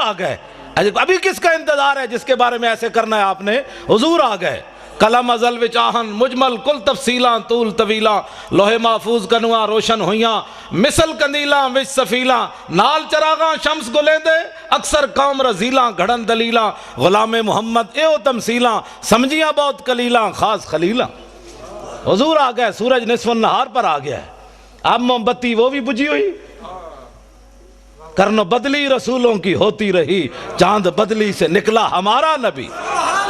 آ گئے. ابھی کس کا انتظار ہے جس کے بارے میں ایسے کرنا ہے آپ نے؟ حضور آ گئے. کلم ازل وچ آہن مجمل کل تفصیلاں طول طویلاں لوہے محفوظ کنواں روشن ہویاں مثل کندیلاں وچ سفیلاں نال چراغاں شمس گلیندے اکثر قوم رزیلاں گھڑن دلیلاں غلام محمد ایو تمثیلاں سمجھیاں بہت کلیلاں خاص خلیلاں. حضور آ گئے. سورج نصف النہار پر آ گیا ہے. اب موم بتی وہ بھی بجھی ہوئی. کرنو بدلی رسولوں کی ہوتی رہی چاند بدلی سے نکلا ہمارا نبی.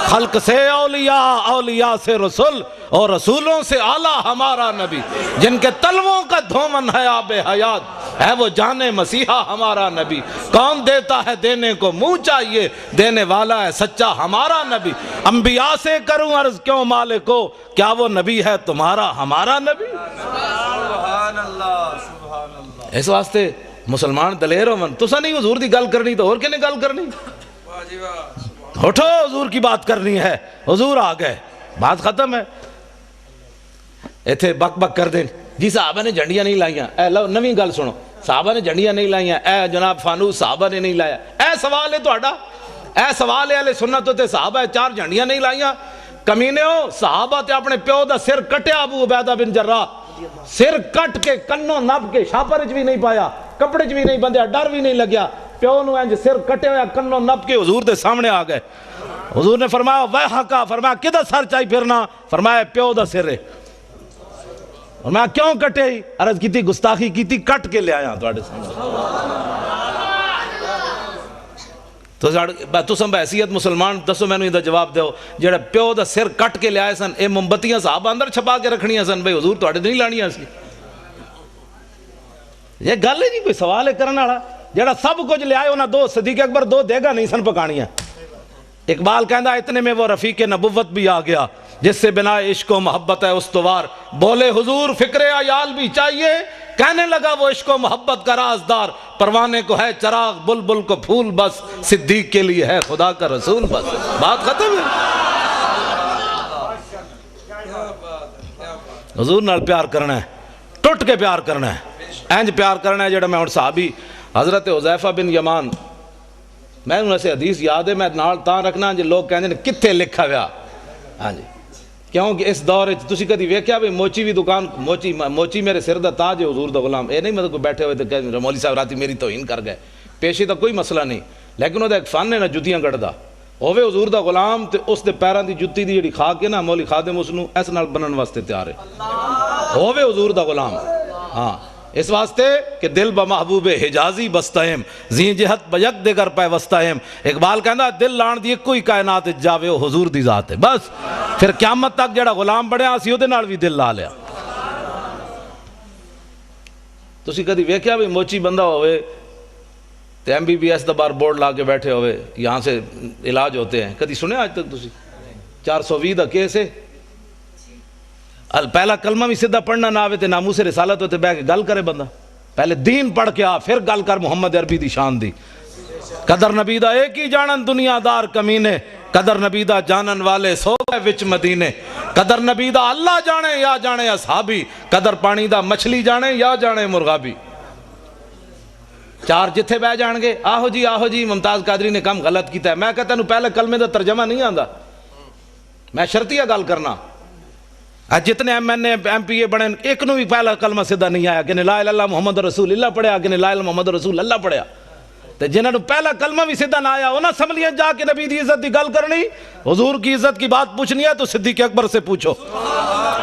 خلق سے اولیاء اولیاء سے رسول اور رسولوں سے اعلیٰ ہمارا نبی. جن کے تلووں کا دھومن ہے آب حیات ہے وہ جانے مسیحا ہمارا نبی. کون دیتا ہے دینے کو منہ چاہیے دینے والا ہے سچا ہمارا نبی. انبیاء سے کروں عرض کیوں مالکو کیا وہ نبی ہے تمہارا ہمارا نبی. سبحان اللہ سبحان اللہ. اس واسطے مسلمان دلیر ہون. تسا نہیں حضور دی گل کرنی تو اور کنے گل کرنی؟ واہ جی واہ. اٹھو حضور کی بات کرنی ہے. حضور آ گئے. بات ختم ہے. ایتھے بک بک کر دیں جی صحابہ نے جھنڈیاں نہیں لائیاں. اے لو نویں گل سنو. صحابہ نے جھنڈیاں نہیں لائیاں. اے جناب فانوس صحابہ نے نہیں لایا. اے سوال ہے تہاڈا. اے سوال ہے اہل سنت تے صحابہ چار جھنڈیاں نہیں لائیاں. کمینے ہو صحابہ تے اپنے پیو دا سر کٹیا ابو عبیدہ بن جراح. سر کٹ کے کنوں نب کے شاپر چ بھی نہیں پایا کپڑے چ بھی نہیں بندھیا ڈر بھی نہیں لگیا. پیو نو انج سر کٹے ہویا کنوں نب کے حضور دے سامنے آ گئے. حضور نے فرمایا ویحکا. فرمایا کدھر سر چاہی پھرنا؟ فرمایا پیو دا سر ہے. فرمایا کیوں کٹے ہی؟ عرض کیتی گستاخی کیتی کٹ کے لے آیا تواڈے سامنے. تو سم بحیثیت مسلمان دسو مینوں دا جواب دیو جڑا پیو دا سر کٹ کے لے آئے سن اے موم بتیاں صحابہ اندر چھپا کے رکھنیاں سن بھئی حضور تواڈے نہیں لانیاں سی. یہ گل ہے جی کوئی سوال ہے کرنے والا. جڑا سب کچھ لے آئے انہاں دو صدیق اکبر دو دیگا نہیں سن پکانیاں. اقبال کہندا اتنے میں وہ رفیق نبوت بھی آ گیا جس سے بنا عشق و محبت ہے استوار. بولے حضور فکر عیال بھی چاہیے کہنے لگا وہ عشق و محبت کا رازدار. پروانے کو ہے چراغ بلبل کو پھول بس صدیق کے لیے ہے خدا کا رسول بس. بات ختم ہے. حضور نال پیار کرنا ہے ٹوٹ کے پیار کرنا ہے. اینج پیار کرنا ہے جڑا میں ہن صحابی حضرت حذیفہ بن یمان میں انہوں سے حدیث یاد ہے میں نال تاں رکھنا جی لوگ کہندے نے کتھے لکھا ہوا. ہاں جی کیونکہ اس دور تسی کدی ویکھیا بھی موچی بھی دکان موچی میرے سر دا تاج ہے حضور دا غلام. اے نہیں مطلب کوئی بیٹھے ہوئے تو کہ مولوی صاحب راتی میری توہین کر گئے. پیشی دا کوئی مسئلہ نہیں لیکن وہ ایک فن ہے نا جتیاں کٹدا ہوے حضور دا غلام تے اس دے پیراں دی جُتی دی جڑی کھا کے نا مولوی خادم اس نو اس نال بنن واسطے تیار ہے. ہوے حضور دا غلام. ہاں اس واسطے کہ دل بمحبوب حجازی بستہم زین جہت بیک دیگر پہ وستہم. اقبال کہندا دل لان دی کوئی کائنات جاوے او حضور دی ذات ہے. بس پھر قیامت تک جڑا غلام بنیا اسی او دے نال بھی دل لا لیا. تسی کدی ویکھیا بھی موچی بندہ ہوئے تے MBBS دا بار بورڈ لا کے بیٹھے ہوئے یہاں سے علاج ہوتے ہیں کدی سنے آج تک تسی 420 دا کیس ہے. پہلا کلمہ بھی سیدھا پڑھنا نہ آوے تے ناموس رسالت ہوتے بہ کے گل کرے بندہ. پہلے دین پڑھ کے آ پھر گل کر محمد عربی دی شان دی. قدر نبی دا ایک ہی جانن دنیا دار کمینے قدر نبی دا جانن والے سو گئے وچ مدینے. قدر نبی دا اللہ جانے یا جانے اصحابی قدر پانی دا مچھلی جانے یا جانے مرغابی. چار جتھے بہ جان گے آہو جی ممتاز قادری نے کم غلط کیتا ہے. میں کہتا ہوں پہلے کلمے دا ترجمہ نہیں آندا. میں شرطیہ گل کرنا جتنے MNA MPA بنے ایک نو بھی پہلا کلمہ سیدھا نہیں آیا کہ لا الہ الا اللہ محمد رسول اللہ پڑھیا کہ لا الہ الا محمد رسول اللہ پڑھیا. تے جنہاں نو پہلا کلمہ بھی سیدھا نہ آیا انہاں سمجھیے جا کے نبی دی عزت دی گل کرنی حضور کی عزت کی بات پوچھنی ہے تو صدیق اکبر سے پوچھو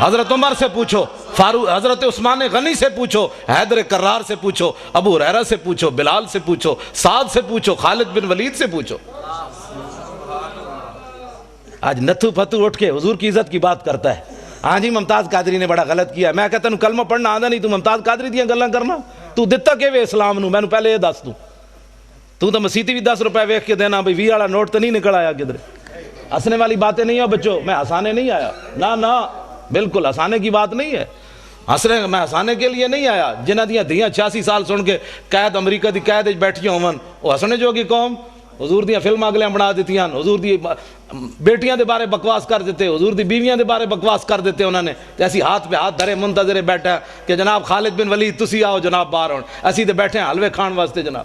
حضرت عمر سے پوچھو فاروق حضرت عثمان غنی سے پوچھو حیدر کرار سے پوچھو ابو ہریرہ سے پوچھو بلال سے پوچھو سعد سے پوچھو خالد بن ولید سے پوچھو. آج نتھو پھتو اٹھ کے حضور کی عزت کی بات کرتا ہے. ہاں جی ممتاز قادری نے بڑا غلط کیا. میں کہتا ہوں کلمہ پڑھنا آندا نہیں تو ممتاز قادری دیاں گلاں کرنا. تو دتا کہ وے اسلام نو مینوں پہلے یہ دس دوں. تو مسیتی بھی 10 روپے ویکھ کے دینا بھئی 20 والا نوٹ تو نہیں نکل آیا کدھر. ہنسنے والی باتیں نہیں ہیں بچوں. میں ہنسانے نہیں آیا نہ بالکل ہنسانے کی بات نہیں ہے. میں ہنسانے کے لیے نہیں آیا. جنہاں دیاں دھیاں 86 سال سن کے قید امریکہ دی قید وچ بیٹھیاں ہون وہ ہنسنے جو کی قوم حضور دیاں فلماں اگلیاں بنا دیتیاں حضور دی بیٹیاں دے بارے بکواس کر دیتے حضور دی بیویاں دے بارے بکواس کر دیتے انہوں نے. ایسی ہاتھ پہ ہاتھ دھرے منتظرے بیٹھا کہ جناب خالد بن ولید تسی آؤ جناب باہر ہون اسی تے بیٹھے ہیں حلوے کھان واسطے. جناب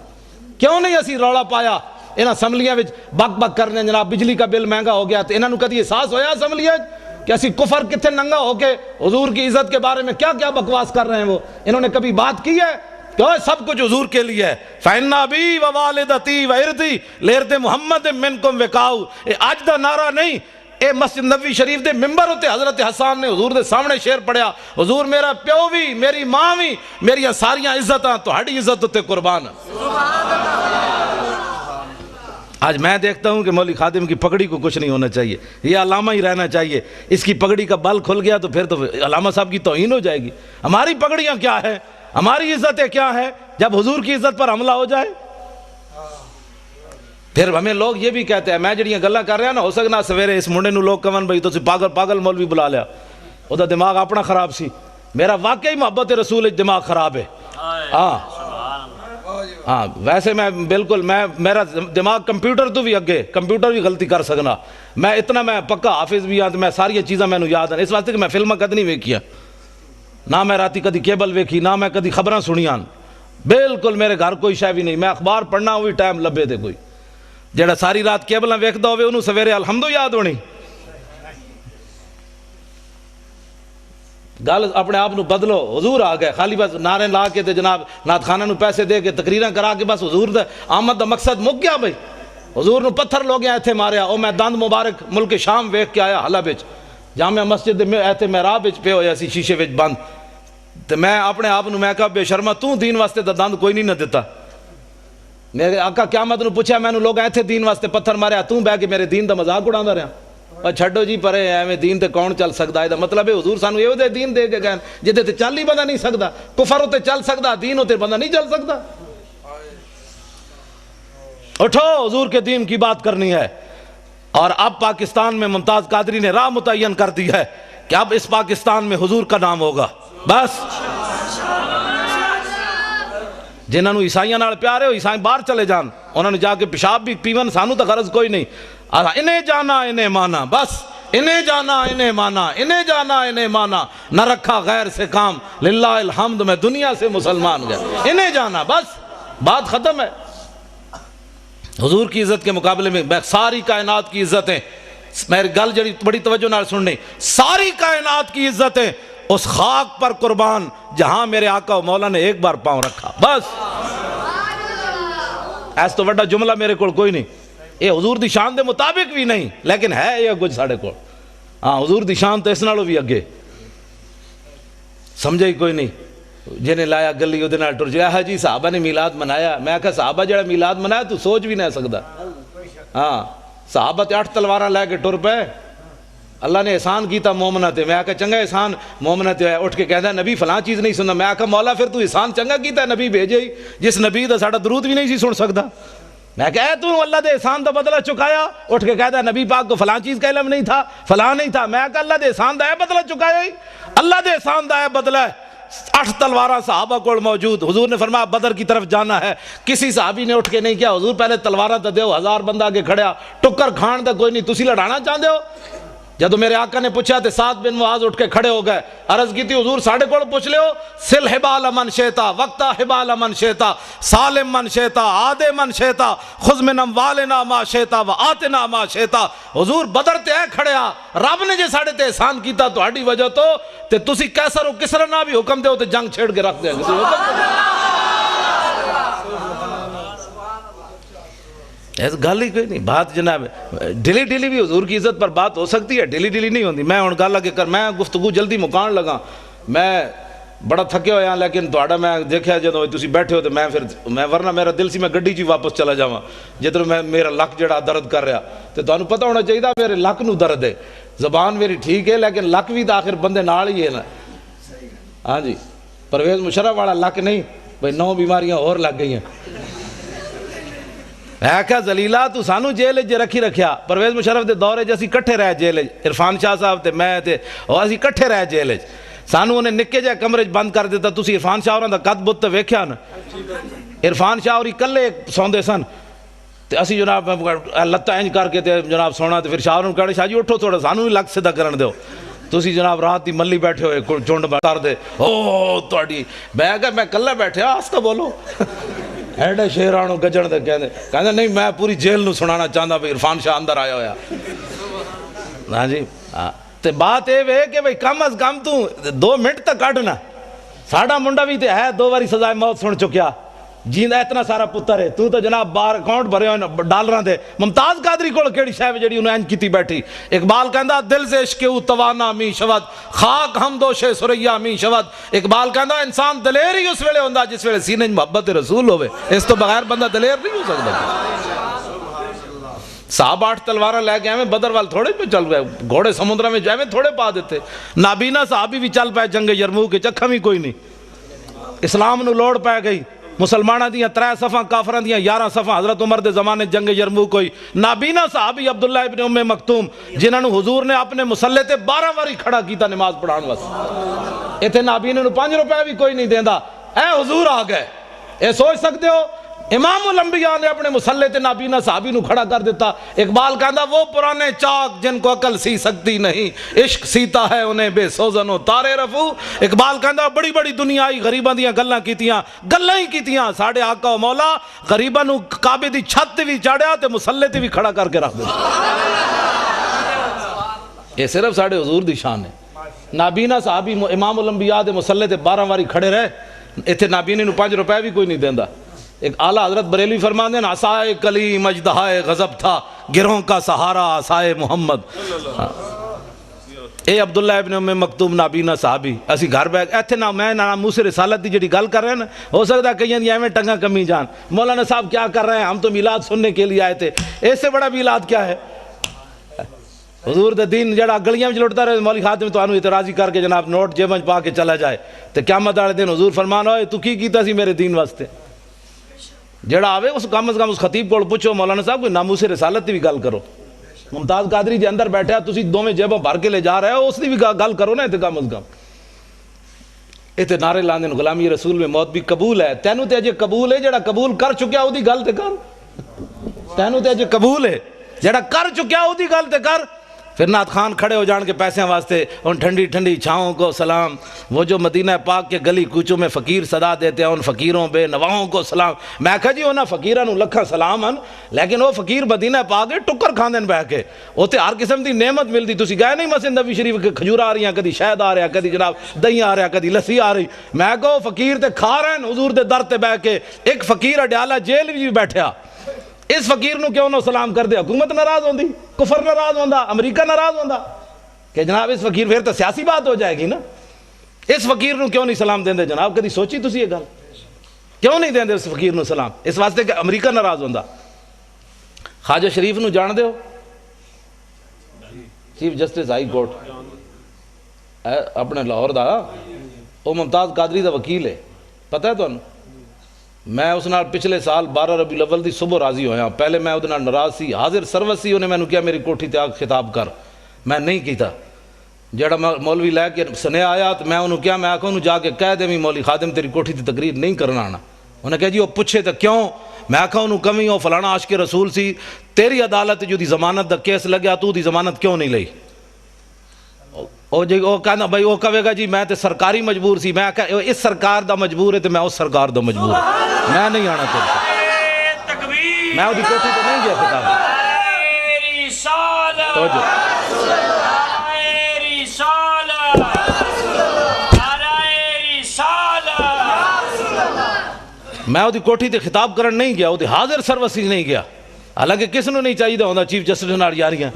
کیوں نہیں اسی رولا پایا انہاں اسمبلیاں وچ بک بک کرنے جناب بجلی کا بل مہنگا ہو گیا، تو انہاں نو کدی احساس ہویا اسمبلیاں کہ اسی کفر کتنے ننگا ہو کے حضور کی عزت کے بارے میں کیا کیا بکواس کر رہے ہیں؟ وہ انہوں نے کبھی بات کی ہے کہ سب کچھ حضور کے لیے ہے؟ فَإِنَّ أَبِي وَوَالِدَتِي وَإِرْضِي لِإِرْضِ مُحَمَّدٍ مِّنْكُمْ وِقَاؤُ، اے آج دا نعرہ نہیں، اے مسجد نبوی شریف دے ممبر ہوتے حضرت حسان نے حضور دے سامنے شعر پڑھیا، حضور میرا پیو بھی، میری ماں بھی، میری ساریاں عزتاں تہاڈی عزت تے قربان۔ آج میں دیکھتا ہوں کہ مولوی خادم کی پگڑی کو کچھ نہیں ہونا چاہیے، یہ علامہ ہی رہنا چاہیے، اس کی پگڑی کا بل کھل گیا تو پھر تو علامہ صاحب کی توہین ہو جائے گی۔ ہماری پگڑیاں کیا ہے، ہماری عزتیں کیا ہے جب حضور کی عزت پر حملہ ہو جائے؟ پھر ہمیں لوگ یہ بھی کہتے ہیں، میں جڑیاں گلاں کر رہا ہوں نا، ہو سکنا سویرے اس منڈے نو لوگ کہن بھائی تو پاگل مولوی بلا لیا، وہ تو دماغ اپنا خراب سی، میرا واقعی محبت رسول دماغ خراب ہے۔ ہاں ویسے میں بالکل میرا دماغ کمپیوٹر تو بھی اگے، کمپیوٹر بھی غلطی کر سکنا، میں پکا حافظ بھی ہاں، میں ساری چیزاں میں یاد ہیں، اس واسطے کہ میں فلماں کد نہیں ویکھیا، نہ میں راتی کدی کیبل ویکھی، نہ میں کدی خبراں سنیاں، بالکل میرے گھر کوئی شے بھی نہیں، میں اخبار پڑھنا وہی ٹائم لبے دے کوئی، جڑا ساری رات کیبلاں ویکھدا ہوے انہوں سویرے الحمدو یاد ہونی۔ گل اپنے آپ نو بدلو، حضور آ گئے، خالی بس نعرے لا کے تے جناب نعت خانہ نو پیسے دے کے تقریراں کرا کے بس حضور دا آمد دا مقصد مک گیا بھائی۔ حضور نو پتھر لوگ ایتھے ماریا، او میں دند مبارک ملک شام ویکھ کے آیا حلب وچ، جامع مسجد دے ایتھے محراب وچ پے ہویا سی شیشے وچ بند، تے میں اپنے آپ نو میں کہا بے شرما تو دین واسطے دا دند کوئی نہیں نہ دیتا، میرے آقا قیامت نو پوچھا میں نو لوگ ایتھے دین واسطے پتھر ماریا، تو بہ کے میرے دین دا مذاق اڑاندا رہیا، اور چھڈو جی پرے ایویں دین تے کون چل سکدا ہے؟ دا مطلب ہے حضور سانو ایو دے دین دے کے گئے جدے تے چل ہی بندہ نہیں سکدا، کفر تے چل سکدا، دین تے بندہ نہیں چل سکدا۔ اٹھو حضور کے دین کی بات کرنی ہے۔ اور اب پاکستان میں ممتاز قادری نے راہ متعین کر دی ہے کہ اب اس پاکستان میں حضور کا نام ہوگا، بس جنہاں نو عیسائیاں نال پیار ہے وہ عیسائی باہر چلے جان، انہوں نے جا کے پیشاب بھی پیون، سانو تو غرض کوئی نہیں، انہیں جانا انہیں مانا، بس انہیں جانا انہیں مانا، انہیں جانا انہیں مانا، نہ رکھا غیر سے کام، للہ الحمد میں دنیا سے مسلمان گیا، انہیں جانا، بس بات ختم ہے۔ حضور کی عزت کے مقابلے میں ساری کائنات کی عزتیں، میری گل جڑی بڑی توجہ نال سننی، ساری کائنات کی عزتیں اس خاک پر قربان جہاں میرے آقا و مولا نے ایک بار پاؤں رکھا، بس ایس تو بڑا جملہ میرے کو کوئی نہیں، یہ حضور دی شان دے مطابق بھی نہیں لیکن ہے یہ کچھ ساڑھے کو، ہاں حضور دی شان تو اس نالوں بھی اگے، سمجھے ہی کوئی نہیں۔ جنہیں لایا گلی ادھے نال ٹر جایا، ہاں جی صحابہ نے میلاد منایا، میں کہا صحابہ جڑا میلاد منایا تو سوچ بھی نہیں سکتا، ہاں صحابہ تے 8 تلواراں لے کے ٹر پے، اللہ نے احسان کیتا مومنہ تے، میں کہا چنگا احسان مومنہ تے اٹھ کے کہتا ہے نبی فلاں چیز نہیں سننا، میں کہا مولا پھر تو احسان چنگا کیتا ہے نبی بھیجے ہی، جس نبی دا ساڑا درود بھی نہیں سی سن سکتا، میں کہا تو اللہ دے احسان دا بدلہ چکایا، اٹھ کے کہتا ہے نبی پاک کو فلاں چیز کا علم نہیں تھا، فلاں نہیں تھا، میں کہا اللہ دے احسان دا ہے بدلہ چکایا ہی، اللہ دے احسان دا ہے بدلہ ہے۔ 8 تلواراں صحابہ کو موجود، حضور نے فرمایا بدر کی طرف جانا ہے، کسی صحابی نے اٹھ کے نہیں کیا حضور پہلے تلواراں تے دیو، 1000 بندہ آگے کھڑیا، ٹکر کھان دا کوئی نہیں، تسی لڑانا چاہتے ہو؟ جدو میرے آقا نے پوچھا تے سعد بن معاذ اٹھ کے کھڑے ہو گئے، عرض کی تھی حضور ساڑھے کو پوچھ لے ہو، سل حبال من شیطا وقتا حبال من شیطا سالم من شیطا آدے من شیطا خذ من اموالنا ما شیطا و آتنا ما شیطا، حضور بدر تے ہے کھڑیا، رب نے جے ساڑھے تے احسان کیتا تو ہاڑی وجہ تو تے تسی کیسر و کسر نہ بھی حکم دے ہو تے جنگ چھیڑ کے رکھ دیں گے، ایسا گل ہی کوئی نہیں، بات جناب ڈیلی ڈیلی بھی حضور کی عزت پر بات ہو سکتی ہے، ڈیلی ڈیلی نہیں ہوندی۔ میں ہن گل اگے کر، میں گفتگو جلدی مکان لگا، میں بڑا تھکے ہویا لیکن تہاڈا میں دیکھیا جدوں تسی بیٹھے ہو تے میں ورنہ میرا دل سی میں گڈی چ واپس چلا جاواں، جدوں میں میرا لک جڑا درد کر رہا تے تانوں پتہ ہونا چاہیے میرے لک نو درد ہے، زبان میری ٹھیک ہے لیکن لک بھی تو آخر بندے نال ہی ہے نا، ہاں جی پرویز مشرف والا لک نہیں بھئی 9 بیماریاں اور لگ گئی ہیں۔ ہے کہ زلیلہ تو سانو جیل جے رکھی رکھیا، پرویز مشرف دے دورے جے اسی کٹھے رہ جیل، عرفان شاہ صاحب تے میں تے اور اسی کٹھے رہ جیل، سانو انہیں نکے جے کمرے بند کر دیتا، تسی عرفان شاہ ہوراں دا قد بت ویکھیا نا، عرفان شاہ ہوری کلے سوندے سن تے اسی جناب لتاں انج کر کے تے جناب سونا تے پھر شاہ ہوراں کہنے شاہ جی اٹھو تھوڑا سانو بھی لگ سیدھا کرن دیو، تسی جناب رات دی ملی بیٹھے ہوئے چونڈ کر دے او تہاڈی، میں کہا میں کلے بیٹھے ہاں آستہ بولو ایڈے شیرانو گجن دے کہندے نہیں میں پوری جیل نو سنانا چاہتا بھئی عرفان شاہ اندر آیا ہویا. ہاں جی تے بات اے وے کہ بھئی کم از کم تو 2 منٹ تک کڈنا. ساڈا منڈا بھی تے ہے 2 باری سزائے موت سن چکیا جیندا اتنا سارا پتر ہے. تو جناب بار اکاؤنٹ بھرے ہوئے ڈالراں دے. ممتاز قادری کول کیڑی شے جڑی انہاں انج کیتی بیٹھی. اقبال کہندا دل سے عشق او توانا می شود خاک ہم دوش سریا می شود. اقبال کہندا انسان دلیر ہی اس ویلے ہوندا جس ویلے سینے وچ محبت رسول ہوے. اس تو بغیر بندہ دلیر نہیں ہو سکدا. صاحب 8 تلواراں لے کے ایویں بدر وال تھوڑے پہ چل گئے. گھوڑے سمندراں میں ایویں تھوڑے پا دیتے. نابینا صحابی بھی چل پے جنگ یرموک وچ اکھاں وی کوئی نہیں. اسلام نو لوڑ پے گئی. مسلمانہ دیاں 3 صفاں کافراں دیاں 11 صفاں. حضرت عمر دے زمانے جنگ یرموک ہوئی. نابینا صحابی عبداللہ ابن ام مکتوم جنہاں نو حضور نے اپنے مسلح تے 12 واری کھڑا کیتا نماز پڑھان واسطے. ایتھے نابینے نو 5 روپے بھی کوئی نہیں دیندا. اے حضور آ گئے. اے سوچ سکتے ہو امام الانبیاء نے اپنے مسلح تے نابینا صحابی نو کھڑا کر دیتا. اقبال کہندا وہ پرانے چاک جن کو عقل سی سکتی نہیں عشق سیتا ہے انہیں بے سوزن و تارے رفو. اقبال کہندا بڑی بڑی دنیا آئی غریباں دیاں گلاں کیتیاں ہی کیتیاں. ساڈے آقا و مولا غریباں نو کعبے دی چھت تے وی چاڑیا تے مسلح تے وی کھڑا کر کے رکھ دتا. یہ صرف ساڈے حضور دی شان ہے. نابینا صحابی امام الانبیاء دے مسلح تے 12 واری کھڑے رہے. ایتھے نابینے نو 5 روپے بھی کوئی نہیں دیندا. ایک اعلیٰ حضرت بریلوی فرماتے ہیں عصائے کلیم اژدہائے غضب تھا گروہوں کا سہارا عصائے محمد. اے عبداللہ ابن ام مکتوم نابینا صحابی اسی گھر بیٹھ ایتھے نہ میں نہ موسیٰ رسالت دی جڑی گل کر رہے ہیں نا ہو سکتا ہے کہیں دی ایویں ٹنگا کمی جان. مولانا صاحب کیا کر رہے ہیں؟ ہم تو میلاد سننے کے لیے آئے تھے. اس سے بڑا میلاد کیا ہے؟ حضور دے دین جڑا گلیاں وچ لٹدا رہے مولوی خادم تانوں اعتراضی کر کے جناب نوٹ جیب وچ پا کے چلا جائے تے قیامت والے دن حضور فرمان ہوئے تو کی کیتا سی میرے دین واسطے. جڑا آوے اس کم از کم اس خطیب کو پوچھو مولانا صاحب کوئی ناموس رسالت دی بھی گل کرو. ممتاز قادری جی اندر بیٹھا تسی دوویں جیباں بھر کے لے جا رہے ہو اس دی بھی گل کرو نا. تے کم از کم ایتھے نعرے لاندے نے غلامی رسول میں موت بھی قبول ہے. تینوں تے اجے قبول ہے جڑا قبول کر چکیا او دی گل تے کر. تینوں تے اجے قبول ہے جڑا کر چکیا او دی گل تے کر. پھر نعت خان کھڑے ہو جان کے پیسے واسطے ان ٹھنڈی ٹھنڈی چھاؤں کو سلام. وہ جو مدینہ پاک کے گلی کوچوں میں فقیر صدا دیتے ہیں ان فقیروں بے نواؤں کو سلام. میں کہا جی انہاں فقیراں نوں لکھاں سلام ہیں لیکن وہ فقیر مدینہ پاک کے ٹکر کھاندے بہ کے اوتے ہر قسم دی نعمت ملدی. تسی گئے نہیں مسجد نبوی شریف کے کھجور آ رہی ہیں کدی شہد آ رہا کدی جناب دہی آ رہا کدی لسی آ رہی. میں کہو فقیر تے کھا رہے ہیں حضور دے در تے بہ کے. ایک فقیر اڈیالہ جیل بھی بیٹھا اس فقیر نو کیوں نہ سلام کر دے؟ حکومت ناراض ہوندی کفر ناراض ہوندا امریکہ ناراض ہوندا کہ جناب اس فقیر پھر تو سیاسی بات ہو جائے گی نا. اس فقیر نو کیوں نہیں سلام دیندے جناب؟ کدی سوچی تسی یہ گل کیوں نہیں دیندے اس فقیر نو سلام؟ اس واسطے کہ امریکہ ناراض ہوندا. خواجہ شریف نو جان دیو چیف جسٹس ہائی کورٹ اپنے لاہور دا وہ ممتاز قادری دا وکیل ہے. پتہ ہے تانوں میں اس نال پچھلے سال 12 ربیع الاول دی صبح راضی ہویا. پہلے میں وہ ناراض سی حاضر سروس سی. انہیں میں نے کیا میری کوٹھی تے آ خطاب کر. میں نہیں کیتا. جڑا مولوی لے کے سنے آیا تو میں انہوں کیا میں آکھوں انہوں جا کے کہہ دے مولوی خادم تیری کوٹھی تے تقریر نہیں کرنا آنا. انہیں کہا جی وہ پوچھے تو کیوں؟ میں آکھا انہوں کمی ہو فلانا عاشق رسول سی تیری عدالت جو دی ضمانت دا کیس لگیا تو دی ضمانت کیوں نہیں لئی؟ وہ کہنا بھائی وہ کہے گا جی میں تے سرکاری مجبور سی. میں کہا اس سرکار دا مجبور ہے تو میں اس سرکار دا مجبور ہے. میں نہیں آنا چاہتا. میں وہ دی کوٹھی تو نہیں گیا خطاب. میں وہ دی کوٹھی تے خطاب کرن نہیں گیا. وہ دی حاضر سروسی نہیں گیا. حالانکہ کس نو نہیں چاہیے ہوندا چیف جسٹس نال یاریاں.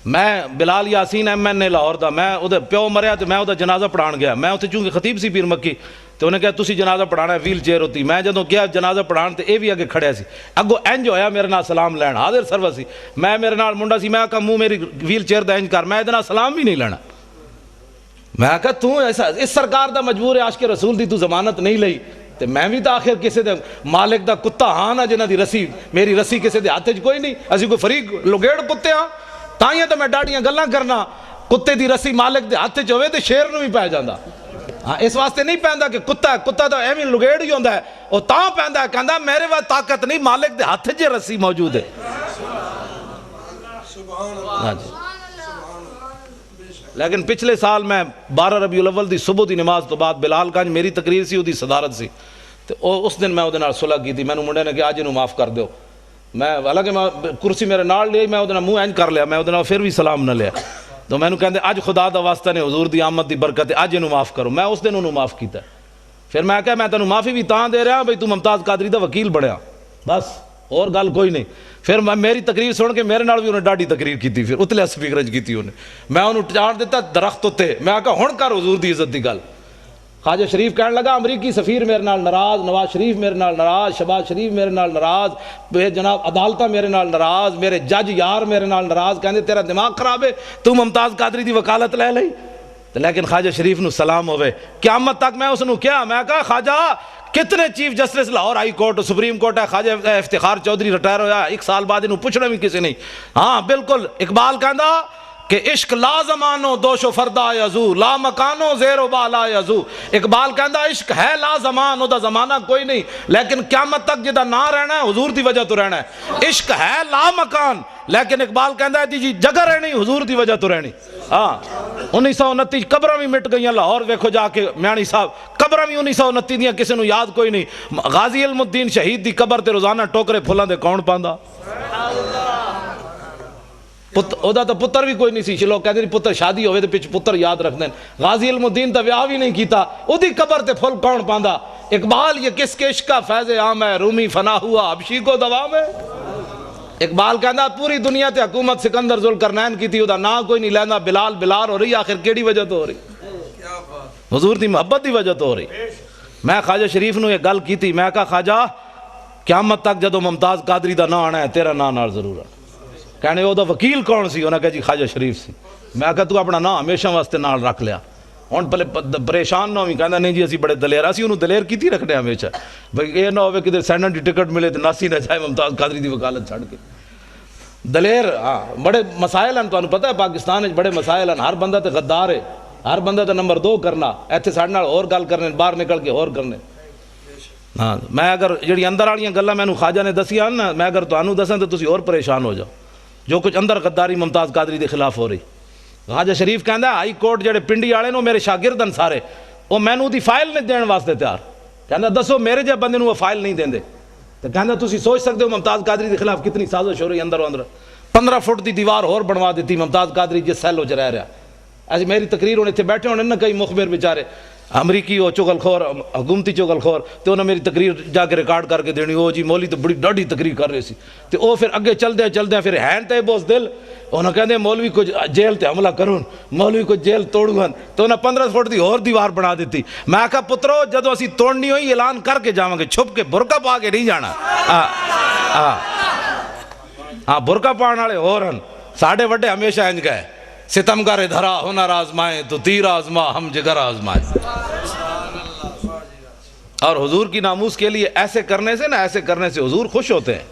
میں بلال یاسین ایم این اے لاہور دا میں وہ پیو مریا تو میں وہ جنازہ پڑھان گیا. میں اتنے چونکہ خطیب سی پیر مکی تو انہیں کہا تسی جنازہ پڑھانا ہے ویل چیئر ہوتی. میں جدوں گیا جنازہ پڑھان تو یہ بھی اگے کھڑیا سی. اگو انج ہویا میرے نال سلام لین حاضر سروس سی. میں میرے نال منڈا سی. میں کہا منہ میری ویل چیئر دا انج کر. میں ادنا سلام بھی نہیں لینا. میں کہا تو ایسا اس سرکار دا مجبور ہے عاشق رسول دی تو ضمانت نہیں لئی تے میں بھی تو آخر کسی دے مالک دا کتا ہاں نا جنہ دی رسی میری رسی کسی دے ہاتھ کوئی نہیں. اسی کوئی فریق لگیڑ کتے ہاں تائیں تو میں ڈاڑیاں گلاں کرنا. کتے دی رسی مالک دے ہاتھ ہوئے تو شیر نو بھی پہ جاندہ. ہاں اس واسطے نہیں پہندا کہ کتا ہے. کتا تو ایویں لگیڑ ہی ہوندا ہے. وہ تاں پہندا ہے کہندا میرے واسطے طاقت نہیں مالک دے ہاتھ جے رسی موجود ہے. ہاں جی. لیکن پچھلے سال میں 12 ربیع الاول دی صبح دی نماز تو بعد بلال گنج میری تقریر سی وہ دی صدارت سی تو اس دن میں وہ صلح کی تھی. مینوں منڈے نے کہ اج انہوں معاف کر دیو. میں حالانکہ میں کرسی میرے نال لئی, میں وہ منہ اینج کر لیا, میں وہ پھر بھی سلام نہ لیا. تو مینوں کہندے اج خدا دا واسطہ نے حضور دی آمد دی برکت ہے, اج انہوں معاف کرو. میں اس دن انہوں معاف کیتا. پھر میں کہا میں تینوں معافی بھی تاں دے رہا بھئی تو ممتاز قادری دا وکیل بڑھیا, بس اور گل کوئی نہیں. پھر میری تقریر سن کے میرے نال بھی انہیں ڈاڈی تقریر کی, پھر اتلے سپیکر کی انہیں. میں انہوں چاڑ دیتا درخت تے, میں کہا ہن کر حضور دی عزت دی گل. خواجہ شریف کہنے لگا امریکی سفیر میرے نال ناراض, نواز شریف میرے نال ناراض, شہباز شریف میرے نال ناراض, جناب عدالتہ میرے نال ناراض, میرے جج یار میرے نال ناراض, کہندے تیرا دماغ خراب ہے, تو ممتاز قادری دی وکالت لے لئی. لیکن خواجہ شریف نو سلام ہوئے. قیامت تک میں اس نو کیا, میں کہا خواجہ کتنے chief justice Lahore high court supreme court ہے, خواجہ افتخار چودھری ریٹائر ہویا, ایک سال بعد انہوں پوچھنا بھی کسی نہیں. ہاں بالکل اقبال کہندا کہ عشق لا زمانو دوش و فردا یزو, لا مکانو زیر و بالا یزو. اقبال کہندا عشق ہے لا زمان, او دا زمانہ کوئی نہیں, لیکن قیامت تک جدا نہ رہنا ہے حضور دی وجہ تو رہنا ہے. عشق ہے لا مکان, لیکن اقبال کہندا ہے جی جگہ رہنی حضور دی وجہ تو رہنی. ہاں 1929 قبراں بھی مٹ گئیاں لاہور, ویکھو جا کے میانی صاحب قبراں بھی 1929 دیاں کسی نو یاد کوئی نہیں. غازی علم الدین شہید دی قبر تے روزانہ ٹوکرے پھلاں دے کون پاندا, اودا تو پتر بھی کوئی نہیں سی. لوگ کہتے ہیں پتر شادی ہوئے تو پچھ پتر یاد رکھ دیں. غازی علم الدین تو ویاہ بھی نہیں کیتا, او دی قبر تے پھل کون پاندا. اقبال یہ کس کے عشق کا فیض عام ہے, رومی فنا ہوا حبشی کو دوام ہے. اقبال کہندا پوری دنیا تے حکومت سکندر ذوالقرنین کی تھی, او دا نا کوئی نہیں لیندا, بلال بلال ہو رہی, آخر کیڑی وجہ تو ہو رہی, حضور دی محبت دی وجہ تو ہو رہی. میں خواجہ شریف نو یہ گل کی تھی, میں کہا خواجہ قیامت تک جدو ممتاز قادری دا نا آنا ہے تیرا نا نال ضرور آنا. کہنے وہ دا وکیل کون سی, انہوں نے کہا جی خواجہ شریف سی. میں کہا تو اپنا نا ہمیشہ واسطے نال رکھ لیا. ہن پہلے پریشان نہ ہوئی, کہنا نہیں جی اسی بڑے دلیر, اسی انہوں دلیر کی تھی رکھنے ہمیشہ, بھئی یہ نہ ہوئے کدھر سینٹ دی ٹکٹ ملے تو ناسی نہ جائے ممتاز قادری دی وکالت چھڑ کے. دلیر ہاں بڑے مسائل ہیں, تمہیں پتہ ہے پاکستان بڑے مسائل ہیں. ہر بندہ تے غدار ہے, ہر بندہ تے نمبر 2 کرنا, ایتھے ساڈے نال اور گل کرنے, باہر نکل کے اور کرنے. ہاں میں اگر جڑی اندر والیاں گلاں مینوں خواجہ نے دسیاں نا, میں اگر تانوں دساں تو تسی اور پریشان ہو جاؤ. جو کچھ اندر غداری ممتاز قادری دے خلاف ہو رہی. خواجہ شریف کہندا ہائی کورٹ جڑے پنڈی والے نو میرے شاگرد ہیں سارے, وہ مینوں دی فائل نہیں دین واسطے تیار. کہندا دسو میرے جے بندے نو وہ فائل نہیں دیندے. تو کہندا تسی سوچ سکتے ہو ممتاز قادری دے خلاف کتنی سازش ہو رہی اندر و اندر. 15 فٹ دی دیوار اور بنوا دیتی ممتاز قادری جس سیل وچ رہ رہا. ایسی میری تقریر ہونے تھے بیٹھے ہونے نہ کئی مخبر بیچارے امریکی ہو چغل خور, حکومتی چغل خور, تو انہوں نے میری تقریر جا کے ریکارڈ کر کے دینی, او جی مولی تو بڑی ڈاڈی تقریر کر رہے سی. تو او پھر اگے چل دیں پھر ہین تے بوس دل, انہوں کہتے ہیں مولوی کو جیل تے حملہ کرون, مولوی کو جیل توڑون, تو انہوں 15 فٹ دی اور دیوار بنا دیتی. میں کہا پترو جدو اسی توڑنی ہوئی اعلان کر کے جاواں گے, چھپ کے برقع پا کے نہیں جانا. ہاں برقع پاؤن والے اور ہیں, ساڑھے وڈے ہمیشہ انج گئے, ستمگر دھرا ہنر آزمائے تو تیر آزما ہم جگر آزمائے. اور حضور کی ناموس کے لیے ایسے کرنے سے ایسے کرنے سے حضور خوش ہوتے ہیں.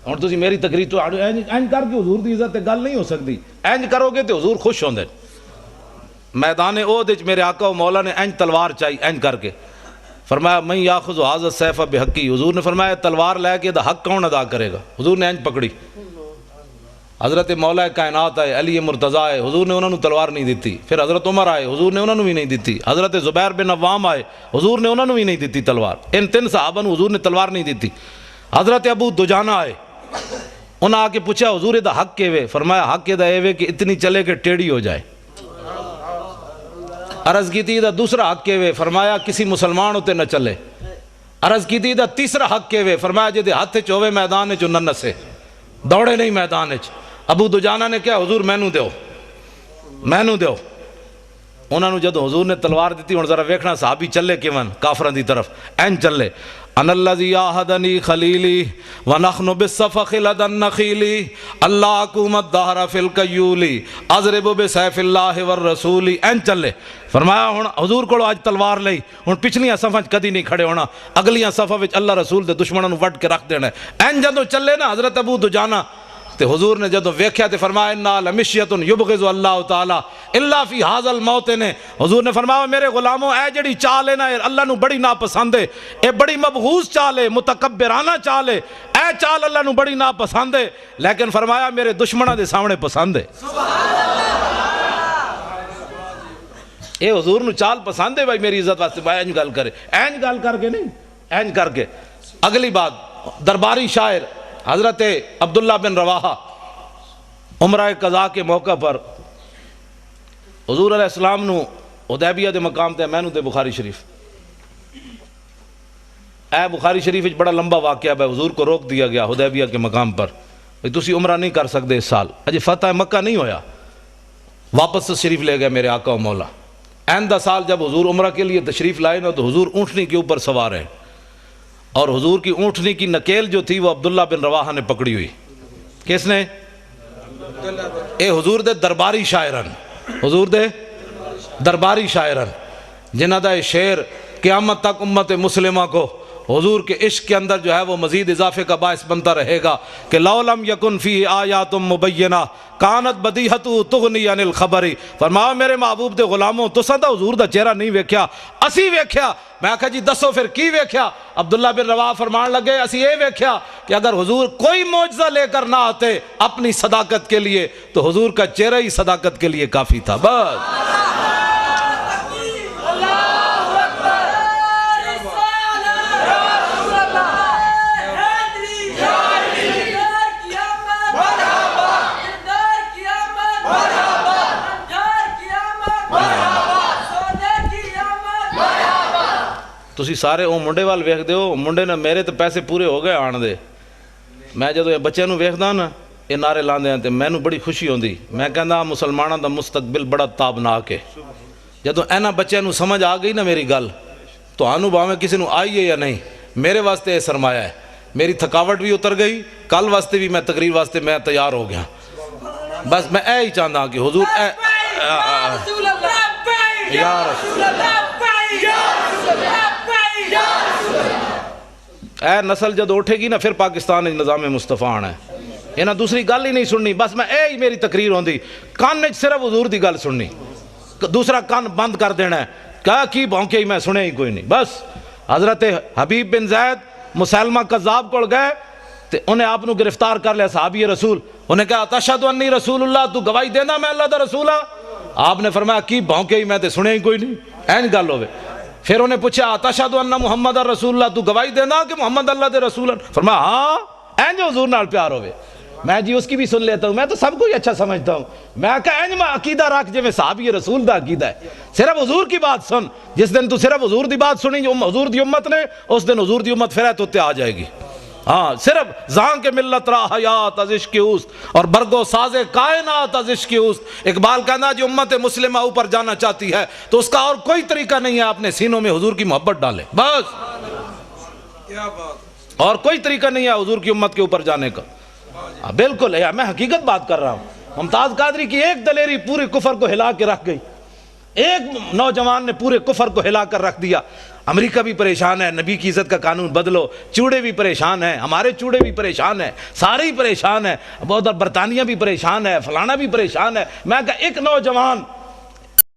اور تسی میری تقریر تو اینج کر کے حضور دی عزت گل نہیں ہو سکتی, اینج کرو گے تو حضور خوش ہوندے. میدان احد وچ میرے آقا و مولا نے اینج تلوار چاہی, اینج کر کے فرمایا من یاخذ ھذا السیف بحقی. حضور نے فرمایا تلوار لے کے دا حق کون ادا کرے گا. حضور نے اینج پکڑی. حضرت مولا کائنات آئے, علی مرتضیٰ آئے, حضور نے انہوں نے تلوار نہیں دیتی. پھر حضرت عمر آئے, حضور نے انہوں نے بھی نہیں دیتی. حضرت زبیر بن عوام آئے, حضور نے انہوں نے بھی نہیں دیتی تلوار. ان 3 صحابہ نے حضور نے تلوار نہیں دیتی. حضرت ابو دجانہ آئے, انہوں نے آ کے پوچھا حضور دا حق کے وے. فرمایا حق دا اے وے کہ اتنی چلے کہ ٹیڑھی ہو جائے. عرض کی تھی دا دوسرا حق کے وے. فرمایا کسی مسلمان ہوتے نہ چلے. عرض کی تھی دا تیسرا حق کے وے. فرمایا جدے ہاتھ چوے میدان چ نہ نسے, دوڑے نہیں میدان چ. ابو دجانہ نے کہا حضور مینوں دیو. انہوں نے جدو حضور نے تلوار دیتی, ہن ذرا ویکھنا صحابی چلے کیون کافراں دی طرف, این چلے. ان الذی عاہدنی خلیلی ونحن بالصفخ لدى النخیل اللہ حکومت دہر فی القیول اضرب بسیف اللہ والرسول. این چلے. فرمایا ہن حضور کو آج تلوار لئی, ہن پچھلیاں صفاں کدی نہیں کھڑے ہونا, اگلیاں صفاں وچ اللہ رسول دے دشمناں نوں وڈ کے رکھ دینا. این جدو چلے نا حضرت ابو دجانہ, تے حضور نے جدو ویکھیا تے فرمایا انا لمشیۃ یبغض اللہ تعالی الا فی ھذا الموطن. حضور نے فرمایا میرے غلاموں اے جڑی چال ہے نا اللہ نو بڑی ناپسند ہے, اے بڑی مبغوض چال ہے, متکبرانہ چال ہے, اے چال اللہ نو بڑی ناپسند ہے, لیکن فرمایا میرے دشمناں دے سامنے پسند ہے. یہ حضور نو چال پسند ہے بھائی میری عزت واسطے بھائی اینج گل کرے، اینج گل کر کے نہیں، اینج کر کے۔ اگلی بات، درباری شاعر حضرت عبداللہ بن رواحہ عمرہ قضاء کے موقع پر حضور علیہ السلام نو حدیبیہ دے مقام تے میں نو تے بخاری شریف، اے بخاری شریف وچ بڑا لمبا واقعہ ہے، حضور کو روک دیا گیا حدیبیہ کے مقام پر، بھئی تسی عمرہ نہیں کر سکتے اس سال، اجے فتح مکہ نہیں ہویا، واپس سے شریف لے گئے میرے آقا و مولا۔ آئندہ سال جب حضور عمرہ کے لیے تشریف لائے نا تو حضور اونٹنی کے اوپر سوار ہیں، اور حضور کی اونٹنی کی نکیل جو تھی وہ عبداللہ بن رواحہ نے پکڑی ہوئی۔ کس نے؟ اے حضور دے درباری شاعرن، حضور دے درباری شاعرن، جنہ دا یہ شعر قیامت تک امت مسلمہ کو حضور کے عشق کے اندر جو ہے وہ مزید اضافے کا باعث بنتا رہے گا کہ لو لم یکن فی آیات مبینہ کانت بدیہت تغنی عن الخبر۔ فرمایا میرے محبوب دے غلاموں تو سدا حضور دا چہرہ نہیں ویکھیا، اسی ویکھیا۔ میں کہا جی دسو پھر کی ویکھیا؟ عبداللہ بن رواحہ فرمان لگے اسی یہ ویکھیا کہ اگر حضور کوئی معجزہ لے کر نہ آتے اپنی صداقت کے لیے تو حضور کا چہرہ ہی صداقت کے لیے کافی تھا، بس۔ تسی سارے وہ منڈے وال ویکھ دے ہو، منڈے نے میرے تو پیسے پورے ہو گئے آن دے، میں جدو یہ بچے نو ویکھدا نا یہ نعرے لاندے ہیں تے میں نو بڑی خوشی ہوندی، میں کہندا مسلماناں دا مستقبل بڑا تابناک ہے۔ جدو اینا بچے نو سمجھ آ گئی نا میری گل تو آنو باویں کسی نو آئی ہے یا نہیں، میرے واسطے یہ سرمایہ ہے، میری تھکاوٹ بھی اتر گئی، کل واسطے بھی میں تقریر واسطے میں تیار ہو گیا۔ بس میں اے ہی چاہتا کہ حضور یا رسول اے نسل جد اٹھے گی نا پھر پاکستان نظام مصطفیٰ آنا ہے، انہاں دوسری گل ہی نہیں سننی، بس میں اے ہی میری تقریر ہوندی، کان وچ صرف حضور دی گل سننی، دوسرا کان بند کر دینا ہے، کہا کی بھونکے ہی میں سنے ہی کوئی نہیں۔ بس حضرت حبیب بن زید مسلمہ قذاب کو گئے تے انہیں آپ نو گرفتار کر لیا صحابی رسول، انہیں کہا تشہد انی رسول اللہ، تو گواہی دینا میں اللہ دا رسول ہاں؟ آپ نے فرمایا کی بھونکے ہی میں تے سنے ہی کوئی نہیں، این گل ہوئے۔ پھر انہیں پوچھا تشہد ان محمد رسول اللہ، تو گواہی دینا کہ محمد اللہ دے رسول ہیں؟ فرمایا ہاں، این جو حضور نال پیار ہوئے۔ میں جی اس کی بھی سن لیتا ہوں، میں تو سب کو ہی اچھا سمجھتا ہوں، میں کہا این میں عقیدہ رکھ جو میں صحابی رسول دا عقیدہ ہے، صرف حضور کی بات سن، جس دن تو صرف حضور دی بات سنی جو حضور دی امت نے، اس دن حضور دی امت پھر تو آ جائے گی۔ ہاں صرف زان کے ملت را حیات از عشق اوست اور برگو ساز کائنات از عشق اوست۔ اقبال کہنا جو امت مسلمہ اوپر جانا چاہتی ہے تو اس کا اور کوئی طریقہ نہیں ہے اپنے سینوں میں حضور کی محبت ڈالے، بس، اور کوئی طریقہ نہیں ہے حضور کی امت کے اوپر جانے کا۔ بالکل ہے، میں حقیقت بات کر رہا ہوں۔ ممتاز قادری کی ایک دلیری پورے کفر کو ہلا کے رکھ گئی، ایک نوجوان نے پورے کفر کو ہلا کر رکھ دیا۔ امریکہ بھی پریشان ہے، نبی کی عزت کا قانون بدلو، چوڑے بھی پریشان ہیں، ہمارے چوڑے بھی پریشان ہیں، سارے ہی پریشان ہیں، ادھر برطانیہ بھی پریشان ہے، فلانا بھی پریشان ہے۔ میں کہا ایک نوجوان